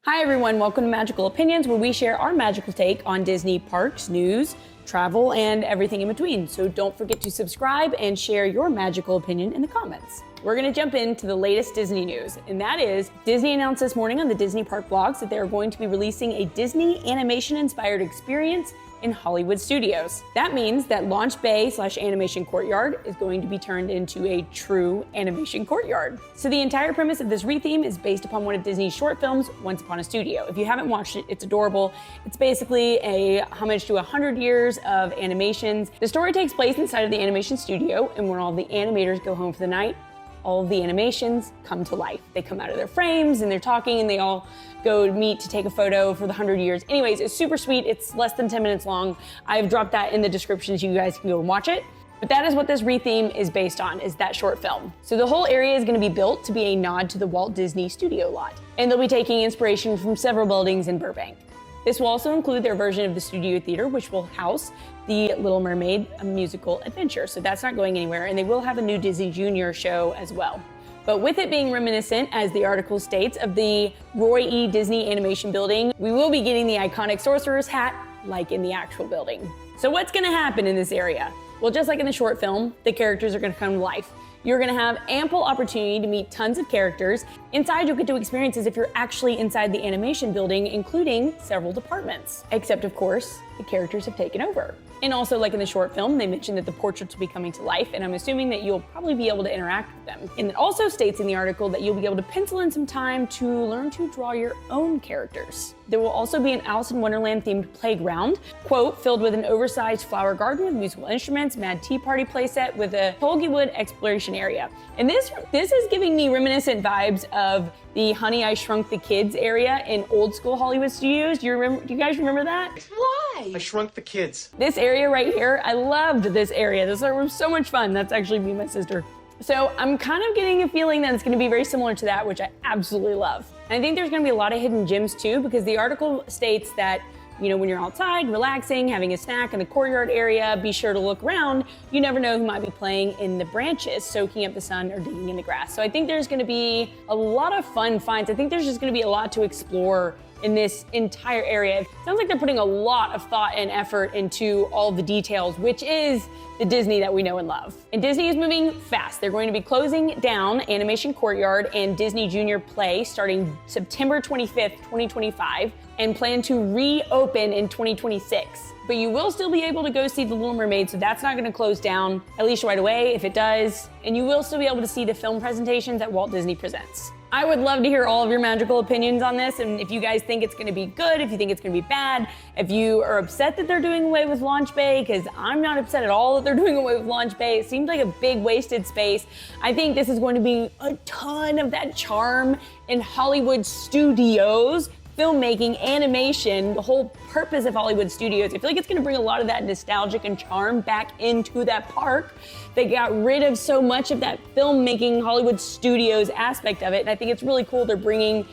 Hi everyone, welcome to Magical Opinions, where we share our magical take on Disney parks, news, travel, and everything in between. So don't forget to subscribe and share your magical opinion in the comments. We're gonna jump into the latest Disney news, and that is Disney announced this morning on the Disney Park blogs that they are going to be releasing a Disney animation-inspired experience in Hollywood Studios. That means that Launch Bay / Animation Courtyard is going to be turned into a true animation courtyard. So the entire premise of this retheme is based upon one of Disney's short films, Once Upon a Studio. If you haven't watched it, it's adorable. It's basically a homage to 100 years of animations. The story takes place inside of the animation studio, and when all the animators go home for the night, all of the animations come to life. They come out of their frames and they're talking and they all go meet to take a photo for the 100 years. Anyways, it's super sweet. It's less than 10 minutes long. I've dropped that in the description so you guys can go and watch it. But that is what this retheme is based on, is that short film. So the whole area is gonna be built to be a nod to the Walt Disney Studio lot. And they'll be taking inspiration from several buildings in Burbank. This will also include their version of the Studio Theater, which will house the Little Mermaid musical adventure. So that's not going anywhere. And they will have a new Disney Junior show as well. But with it being reminiscent, as the article states, of the Roy E. Disney Animation Building, we will be getting the iconic Sorcerer's hat like in the actual building. So what's gonna happen in this area? Well, just like in the short film, the characters are gonna come to life. You're gonna have ample opportunity to meet tons of characters. Inside, you'll get to experience as if you're actually inside the animation building, including several departments. Except, of course, the characters have taken over. And also, like in the short film, they mentioned that the portraits will be coming to life, and I'm assuming that you'll probably be able to interact with them. And it also states in the article that you'll be able to pencil in some time to learn to draw your own characters. There will also be an Alice in Wonderland themed playground, quote, filled with an oversized flower garden with musical instruments, Mad Tea Party playset with a Tulgey Wood exploration area. And this is giving me reminiscent vibes of the Honey, I Shrunk the Kids area in old school Hollywood Studios. Do you guys remember that? Why? I Shrunk the Kids. This area right here, I loved this area. This was so much fun. That's actually me and my sister. So I'm kind of getting a feeling that it's gonna be very similar to that, which I absolutely love. And I think there's gonna be a lot of hidden gems too, because the article states that, you know, when you're outside, relaxing, having a snack in the courtyard area, be sure to look around. You never know who might be playing in the branches, soaking up the sun or digging in the grass. So I think there's gonna be a lot of fun finds. I think there's just gonna be a lot to explore in this entire area. It sounds like they're putting a lot of thought and effort into all the details, which is the Disney that we know and love. And Disney is moving fast. They're going to be closing down Animation Courtyard and Disney Junior Play starting September 25th, 2025, and plan to reopen in 2026. But you will still be able to go see The Little Mermaid, so that's not gonna close down, at least right away, if it does. And you will still be able to see the film presentations that Walt Disney presents. I would love to hear all of your magical opinions on this, and if you guys think it's gonna be good, if you think it's gonna be bad, if you are upset that they're doing away with Launch Bay, because I'm not upset at all that they're doing away with Launch Bay. It seems like a big wasted space. I think this is going to be a ton of that charm in Hollywood Studios, filmmaking, animation, the whole purpose of Hollywood Studios. I feel like it's gonna bring a lot of that nostalgic and charm back into that park. They got rid of so much of that filmmaking Hollywood Studios aspect of it, and I think it's really cool they're bringing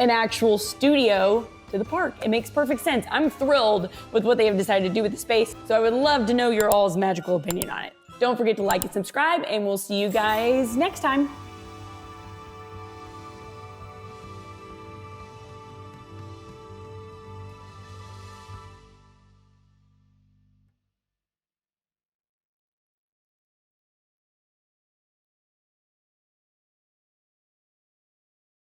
an actual studio to the park. It makes perfect sense. I'm thrilled with what they have decided to do with the space, so I would love to know your all's magical opinion on it. Don't forget to like and subscribe, and we'll see you guys next time.